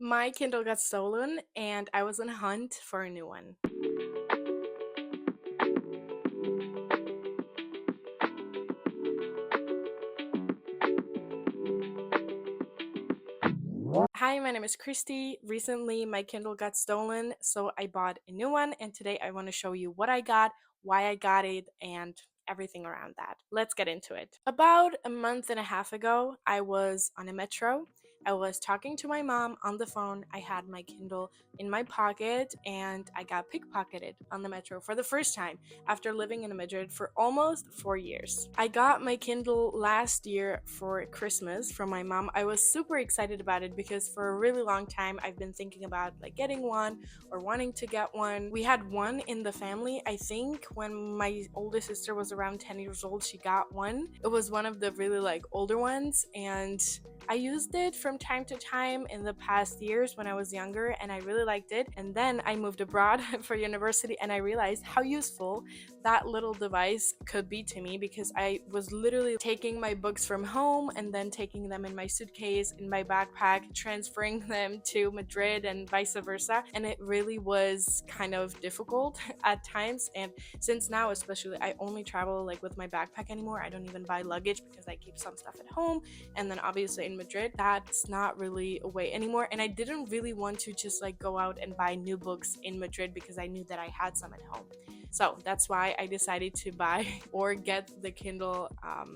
My Kindle got stolen and I was on a hunt for a new one. Hi, my name is Christy. Recently, my Kindle got stolen, so I bought a new one, and today I want to show you what I got, why I got it, and everything around that. Let's get into it. About a month and a half ago, I was on a metro. I was talking to my mom on the phone. I had my Kindle in my pocket, and I got pickpocketed on the metro for the first time after living in Madrid for almost 4 years. I got my Kindle last year for Christmas from my mom. I was super excited about it because for a really long time I've been thinking about like getting one or wanting to get one. We had one in the family. I think when my oldest sister was around 10 years old, she got one. It was one of the really like older ones, and I used it from time to time in the past years when I was younger, and I really liked it. And then I moved abroad for university, and I realized how useful that little device could be to me because I was literally taking my books from home and then taking them in my suitcase, in my backpack, transferring them to Madrid and vice versa. And it really was kind of difficult at times. And since now, especially, I only travel like with my backpack anymore. I don't even buy luggage because I keep some stuff at home. And then obviously in Madrid, that's not really a way anymore. And I didn't really want to just like go out and buy new books in Madrid because I knew that I had some at home. So that's why I decided to buy or get the Kindle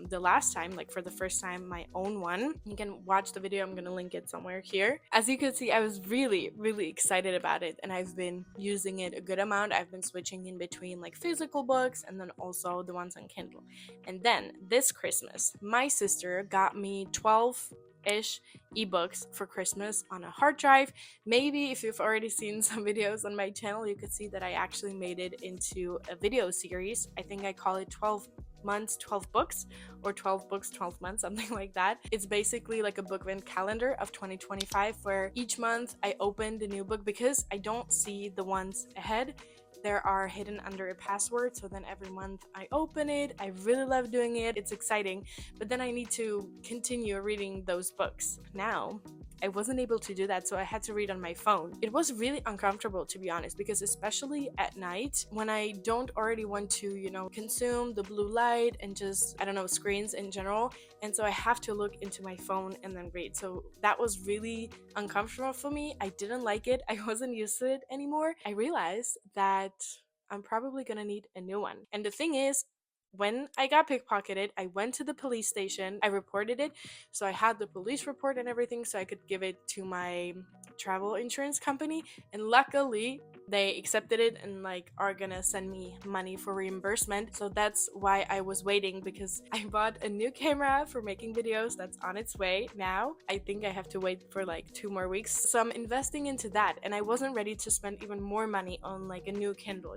the last time, like for the first time, my own one. You can watch the video, I'm gonna link it somewhere here. As you can see, I was really, really excited about it, and I've been using it a good amount. I've been switching in between like physical books and then also the ones on Kindle. And then this Christmas, my sister got me 12-ish ebooks for Christmas on a hard drive. Maybe if you've already seen some videos on my channel, you could see that I actually made it into a video series. I think I call it 12 months 12 books, or 12 books 12 months, something like that. It's basically like a bookend calendar of 2025 where each month I opened a new book because I don't see the ones ahead. There are hidden under a password, so then every month I open it. I really love doing it, it's exciting, but then I need to continue reading those books. Now I wasn't able to do that, so I had to read on my phone. It was really uncomfortable, to be honest, because especially at night when I don't already want to, consume the blue light and just, I don't know, screens in general. And so I have to look into my phone and then read. So that was really uncomfortable for me. I didn't like it. I wasn't used to it anymore. I realized that I'm probably gonna need a new one. And the thing is, when I got pickpocketed, I went to the police station, I reported it. So I had the police report and everything so I could give it to my travel insurance company. And luckily, they accepted it and like are gonna send me money for reimbursement. So that's why I was waiting, because I bought a new camera for making videos that's on its way now. I think I have to wait for like 2 more weeks. So I'm investing into that, and I wasn't ready to spend even more money on like a new Kindle.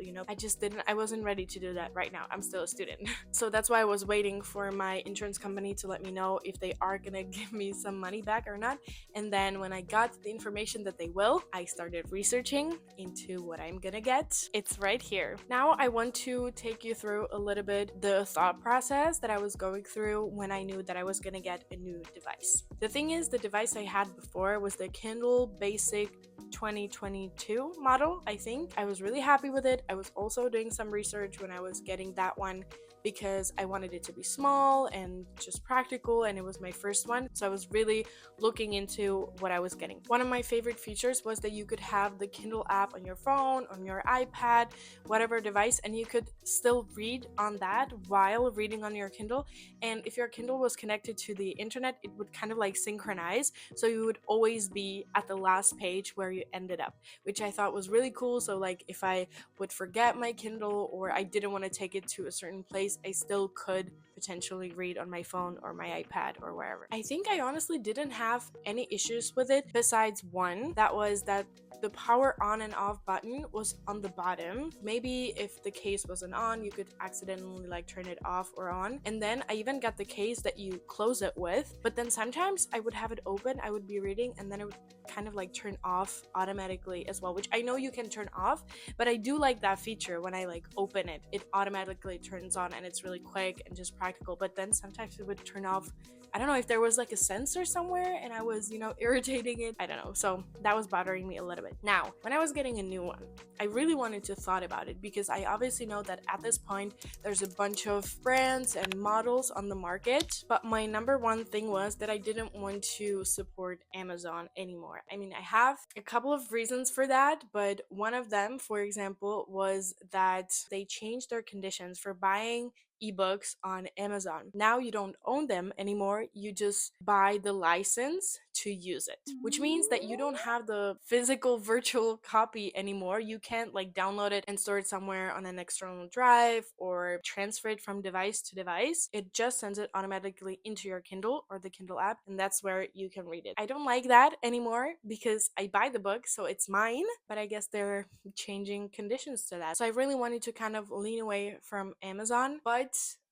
I wasn't ready to do that right now. I'm still a student. So that's why I was waiting for my insurance company to let me know if they are gonna give me some money back or not. And then when I got the information that they will, I started researching into what I'm gonna get. It's right here. Now I want to take you through a little bit the thought process that I was going through when I knew that I was gonna get a new device. The thing is, the device I had before was the Kindle Basic 2022 model, I think. I was really happy with it. I was also doing some research when I was getting that one because I wanted it to be small and just practical, and it was my first one. So I was really looking into what I was getting. One of my favorite features was that you could have the Kindle app on your phone, on your iPad, whatever device, and you could still read on that while reading on your Kindle. And if your Kindle was connected to the internet, it would kind of like synchronize, so you would always be at the last page where you ended up, which I thought was really cool. So like if I would forget my Kindle or I didn't want to take it to a certain place, I still could potentially read on my phone or my iPad or wherever. I think I honestly didn't have any issues with it besides one, that was that the power on and off button was on the bottom. Maybe if the case wasn't on, you could accidentally like turn it off or on. And then I even got the case that you close it with, but then sometimes I would have it open, I would be reading, and then it would kind of like turn off automatically as well, which I know you can turn off, but I do like that feature. When I like open it, it automatically turns on and it's really quick and just practical. But then sometimes it would turn off. I don't know if there was like a sensor somewhere and I was, irritating it. I don't know. So that was bothering me a little bit. Now, when I was getting a new one, I really wanted to thought about it because I obviously know that at this point there's a bunch of brands and models on the market. But my number one thing was that I didn't want to support Amazon anymore. I mean, I have a couple of reasons for that, but one of them, for example, was that they changed their conditions for buying ebooks on Amazon. Now you don't own them anymore, you just buy the license to use it, which means that you don't have the physical virtual copy anymore. You can't like download it and store it somewhere on an external drive or transfer it from device to device. It just sends it automatically into your Kindle or the Kindle app, and that's where you can read it. I don't like that anymore because I buy the book, so it's mine, but I guess they're changing conditions to that. So I really wanted to kind of lean away from Amazon, but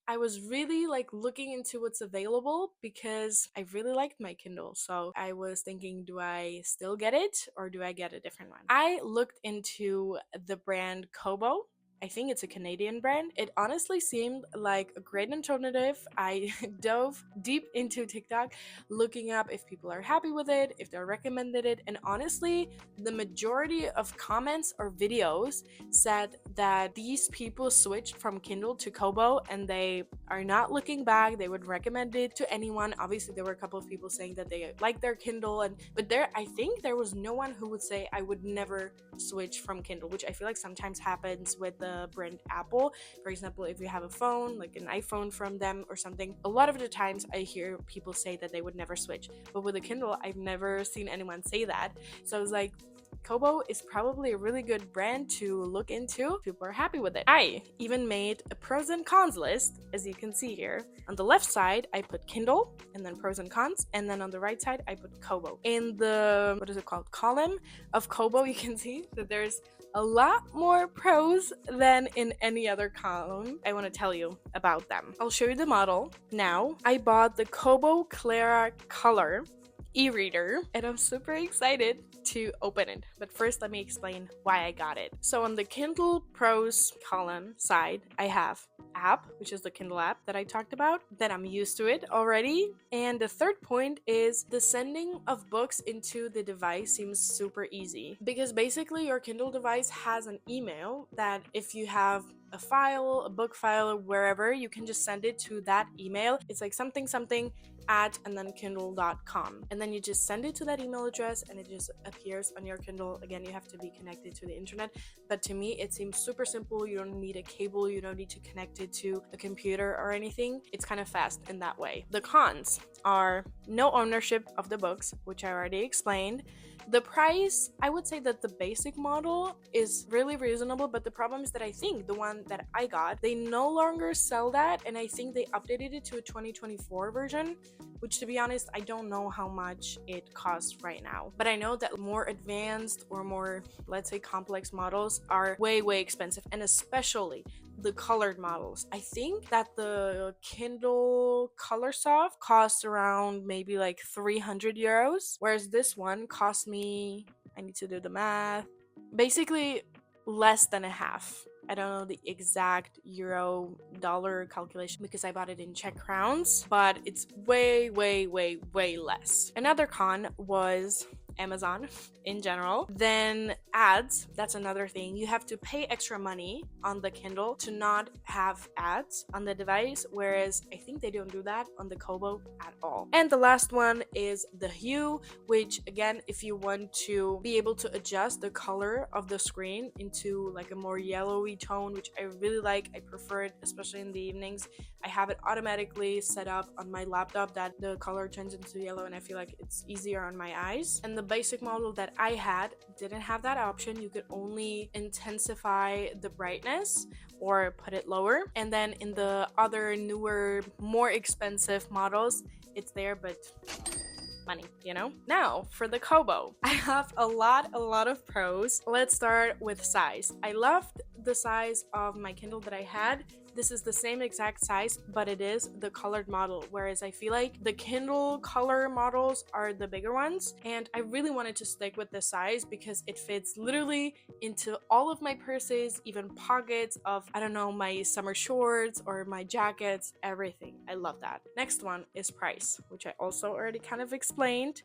I was really like looking into what's available because I really liked my Kindle. So I was thinking, do I still get it or do I get a different one? I looked into the brand Kobo. I think it's a Canadian brand. It honestly seemed like a great alternative. I dove deep into TikTok looking up if people are happy with it, if they're recommended it, and honestly, the majority of comments or videos said that these people switched from Kindle to Kobo and they are not looking back. They would recommend it to anyone. Obviously, there were a couple of people saying that they like their Kindle, but I think there was no one who would say I would never switch from Kindle, which I feel like sometimes happens with the brand Apple. For example, if you have a phone, like an iPhone from them or something, a lot of the times I hear people say that they would never switch. But with a Kindle, I've never seen anyone say that. So I was like, Kobo is probably a really good brand to look into. People are happy with it. I even made a pros and cons list, as you can see here. On the left side, I put Kindle and then pros and cons, and then on the right side, I put Kobo. In the, column of Kobo, you can see that there's a lot more pros than in any other column. I want to tell you about them. I'll show you the model now. I bought the Kobo Clara Color e-reader and I'm super excited to open it. But first, let me explain why I got it. So on the Kindle Pros column side, I have app, which is the Kindle app that I talked about, that I'm used to it already. And the third point is the sending of books into the device seems super easy because basically your Kindle device has an email that if you have a file, a book file, wherever, you can just send it to that email. It's like something at and then kindle.com, and then you just send it to that email address and it just appears on your Kindle. Again, you have to be connected to the internet, but to me it seems super simple. You don't need a cable, you don't need to connect it to a computer or anything. It's kind of fast in that way. The cons are no ownership of the books, which I already explained. The price, I would say that the basic model is really reasonable, but the problem is that I think the one that I got, they no longer sell that, and I think they updated it to a 2024 version, which to be honest, I don't know how much it costs right now. But I know that more advanced or more, let's say, complex models are way, way expensive, and especially the colored models. I think that the Kindle Color Soft costs around maybe like 300 euros, whereas this one cost me, I need to do the math, basically less than a half. I don't know the exact euro dollar calculation because I bought it in Czech crowns, but it's way, way, way, way less. Another con was Amazon in general. Then ads, that's another thing. You have to pay extra money on the Kindle to not have ads on the device, whereas I think they don't do that on the Kobo at all. And the last one is the hue, which again, if you want to be able to adjust the color of the screen into like a more yellowy tone, which I really like, I prefer it, especially in the evenings. I have it automatically set up on my laptop that the color turns into yellow, and I feel like it's easier on my eyes. And the basic model that I had didn't have that option. You could only intensify the brightness or put it lower. And then in the other newer, more expensive models, it's there, but money, you know? Now, for the kobo. I have a lot of pros. Let's start with size. I loved the size of my Kindle that I had. This is the same exact size, but it is the colored model, whereas I feel like the Kindle color models are the bigger ones, and I really wanted to stick with this size because it fits literally into all of my purses, even pockets of, I don't know, my summer shorts or my jackets, everything. I love that. Next one is price, which I also already kind of explained.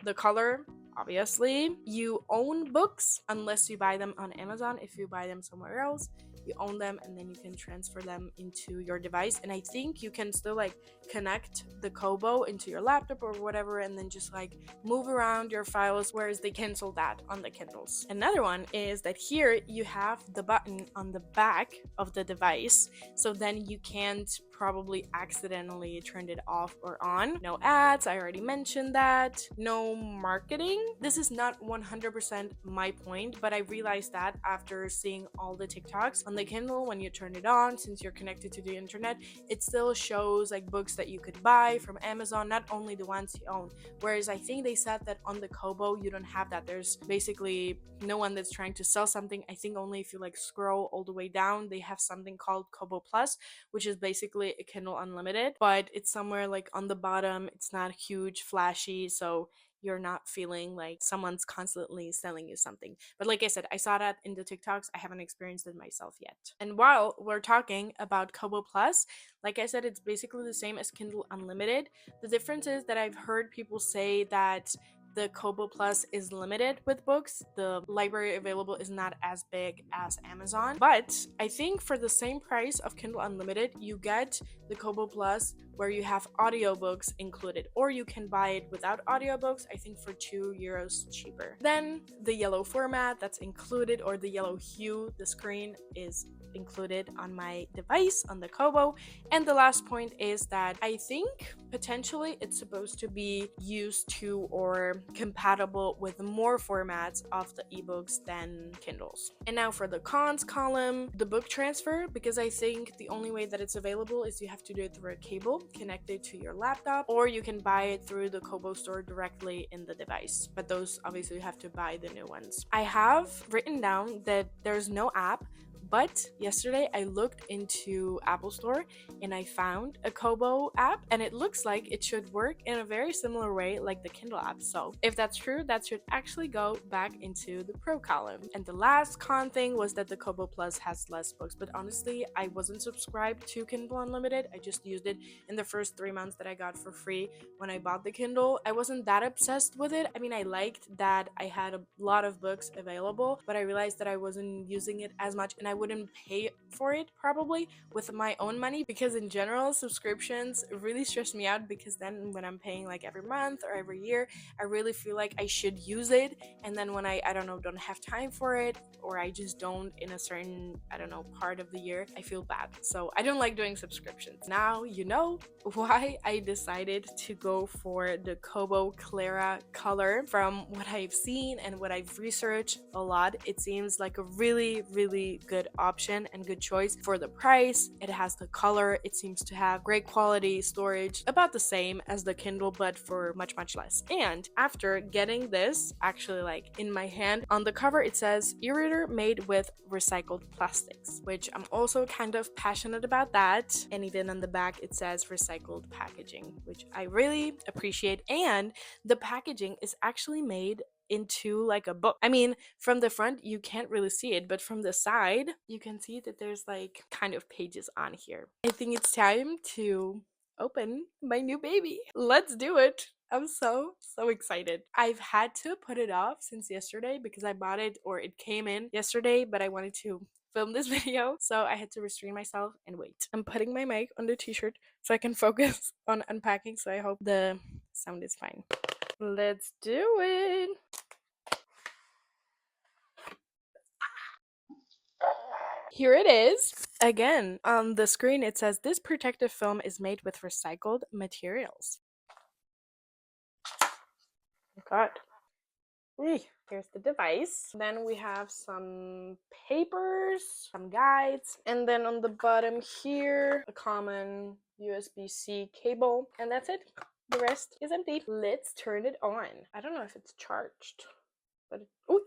The color, obviously. You own books unless you buy them on Amazon. If you buy them somewhere else, you own them and then you can transfer them into your device. And I think you can still like connect the kobo into your laptop or whatever and then just like move around your files, whereas they cancel that on the Kindles. Another one is that here you have the button on the back of the device, so then you can't probably accidentally turn it off or on. No ads, I already mentioned that. No marketing. This is not 100% my point, but I realized that after seeing all the TikToks on the Kindle, when you turn it on, since you're connected to the internet, it still shows like books that you could buy from Amazon, not only the ones you own. Whereas I think they said that on the kobo you don't have that. There's basically no one that's trying to sell something. I think only if you like scroll all the way down, they have something called Kobo Plus, which is basically a Kindle Unlimited, but it's somewhere like on the bottom. It's not huge, flashy, so you're not feeling like someone's constantly selling you something. But like I said, I saw that in the TikToks. I haven't experienced it myself yet. And while we're talking about Kobo Plus, like I said, it's basically the same as Kindle Unlimited. The difference is that I've heard people say that the Kobo Plus is limited with books. The library available is not as big as Amazon. But I think for the same price of Kindle Unlimited, you get the Kobo Plus where you have audiobooks included, or you can buy it without audiobooks, I think for €2 cheaper. Then the yellow format that's included, or the yellow hue, the screen is included on my device on the kobo. And the last point is that I think potentially it's supposed to be used to or compatible with more formats of the ebooks than Kindles. And now for the cons column, the book transfer, because I think the only way that it's available is you have to do it through a cable connected to your laptop, or you can buy it through the kobo store directly in the device, but those obviously you have to buy the new ones. I have written down that there's no app, but yesterday I looked into Apple Store and I found a Kobo app, and it looks like it should work in a very similar way like the Kindle app. So if that's true, that should actually go back into the pro column. And the last con thing was that the Kobo Plus has less books, but honestly, I wasn't subscribed to Kindle Unlimited. I just used it in the first 3 months that I got for free when I bought the Kindle. I wasn't that obsessed with it. I mean, I liked that I had a lot of books available, but I realized that I wasn't using it as much, and I wouldn't pay for it probably with my own money, because in general subscriptions really stress me out, because then when I'm paying like every month or every year, I really feel like I should use it, and then when I don't know, don't have time for it, or I just don't in a certain, I don't know, part of the year, I feel bad. So I don't like doing subscriptions. Now you know why I decided to go for the Kobo Clara color. From what I've seen and what I've researched a lot, it seems like a really good option and good choice for the price. It has the color, it seems to have great quality storage, about the same as the Kindle, but for much less. And after getting this actually like in my hand, on the cover it says e-reader made with recycled plastics, which I'm also kind of passionate about that. And even on the back it says recycled packaging, which I really appreciate. And the packaging is actually made into like a book. I mean, from the front you can't really see it, but from the side you can see that there's like kind of pages on here. I think it's time to open my new baby. Let's do it. I'm so excited. I've had to put it off since yesterday because I bought it, or it came in yesterday, but I wanted to film this video, so I had to restrain myself and wait. I'm putting my mic on the t-shirt so I can focus on unpacking, so I hope the sound is fine. Let's do it. Here it is. Again, on the screen it says this protective film is made with recycled materials. Oh God. Here's the device. Then we have some papers, some guides, and then on the bottom here, a common USB-C cable, and that's it. The rest is empty. Let's turn it on. I don't know if it's charged, but ooh.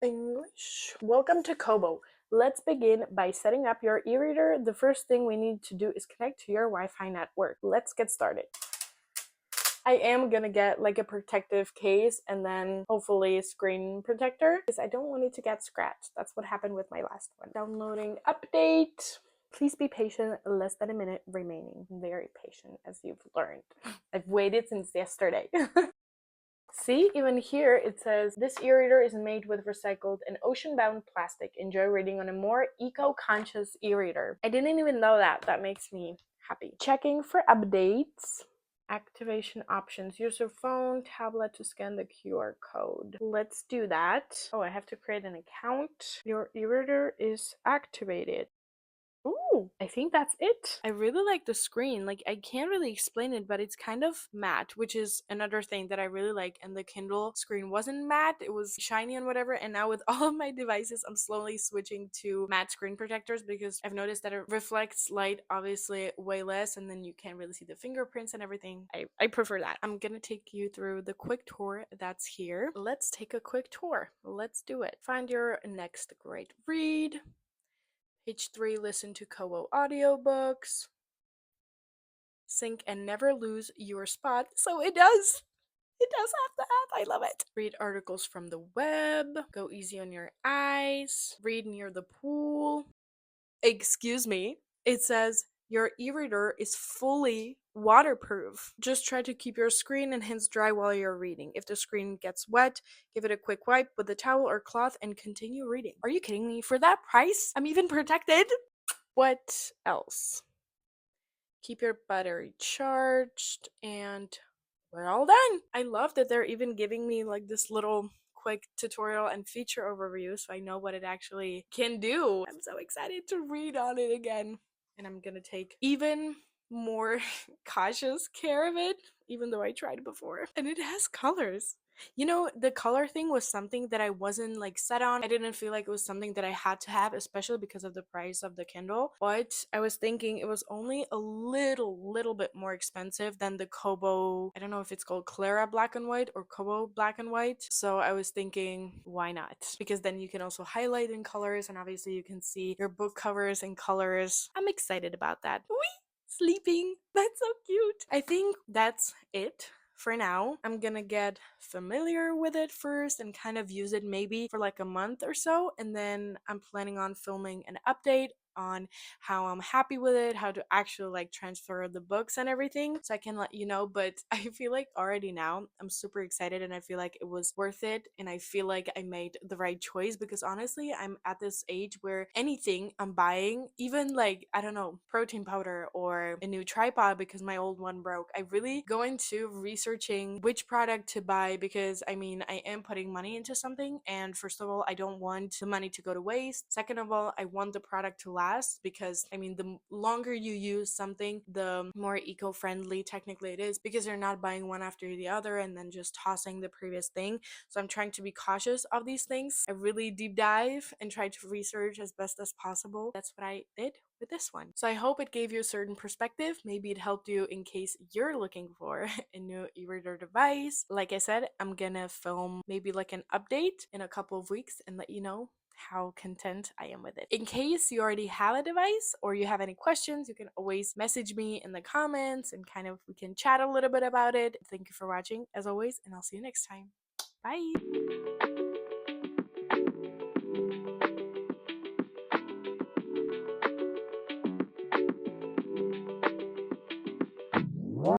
English. Welcome to Kobo. Let's begin by setting up your e-reader. The first thing we need to do is connect to your Wi-Fi network. Let's get started. I am gonna get like a protective case and then hopefully a screen protector because I don't want it to get scratched. That's what happened with my last one. Downloading update. Please be patient, less than a minute remaining. Very patient, as you've learned. I've waited since yesterday. See, even here it says, this e-reader is made with recycled and ocean-bound plastic. Enjoy reading on a more eco-conscious e-reader. I didn't even know that. That makes me happy. Checking for updates. Activation options. Use your phone, tablet to scan the QR code. Let's do that. Oh, I have to create an account. Your e-reader is activated. Ooh, I think that's it. I really like the screen. Like, I can't really explain it, but it's kind of matte, which is another thing that I really like. And the Kindle screen wasn't matte, it was shiny and whatever. And now with all of my devices, I'm slowly switching to matte screen protectors because I've noticed that it reflects light obviously way less, and then you can't really see the fingerprints and everything. I prefer that. I'm gonna take you through the quick tour that's here. Let's take a quick tour. Let's do it. Find your next great read. Page 3, listen to Kobo audiobooks. Sync and never lose your spot. So it does. It does have that. I love it. Read articles from the web. Go easy on your eyes. Read near the pool. Excuse me. It says your e-reader is fully waterproof. Just try to keep your screen and hands dry while you're reading. If the screen gets wet, give it a quick wipe with a towel or cloth and continue reading. Are you kidding me? For that price, I'm even protected. What else? Keep your battery charged, and we're all done. I love that they're even giving me like this little quick tutorial and feature overview so I know what it actually can do. I'm so excited to read on it again, and I'm gonna take even more cautious care of it, even though I tried before. And it has colors. You know, the color thing was something that I wasn't like set on. I didn't feel like it was something that I had to have, especially because of the price of the Kindle. But I was thinking it was only a little bit more expensive than the Kobo, I don't know if it's called Clara Black and White or Kobo Black and White. So I was thinking, why not? Because then you can also highlight in colors, and obviously you can see your book covers in colors. I'm excited about that. Whee! Sleeping. That's so cute. I think that's it for now. I'm gonna get familiar with it first and kind of use it maybe for like a month or so, and then I'm planning on filming an update on how I'm happy with it, how to actually like transfer the books and everything, so I can let you know. But I feel like already now I'm super excited, and I feel like it was worth it, and I feel like I made the right choice, because honestly I'm at this age where anything I'm buying, even like, I don't know, protein powder or a new tripod because my old one broke, I really go into researching which product to buy, because I mean, I am putting money into something, and first of all, I don't want the money to go to waste. Second of all, I want the product to last, because I mean, the longer you use something, the more eco-friendly technically it is, because you're not buying one after the other and then just tossing the previous thing. So I'm trying to be cautious of these things. I really deep dive and try to research as best as possible. That's what I did with this one. So I hope it gave you a certain perspective. Maybe it helped you in case you're looking for a new e-reader device. Like I said, I'm gonna film maybe like an update in a couple of weeks and let you know how content I am with it. In case you already have a device or you have any questions, you can always message me in the comments and kind of we can chat a little bit about it. Thank you for watching as always, and I'll see you next time. Bye.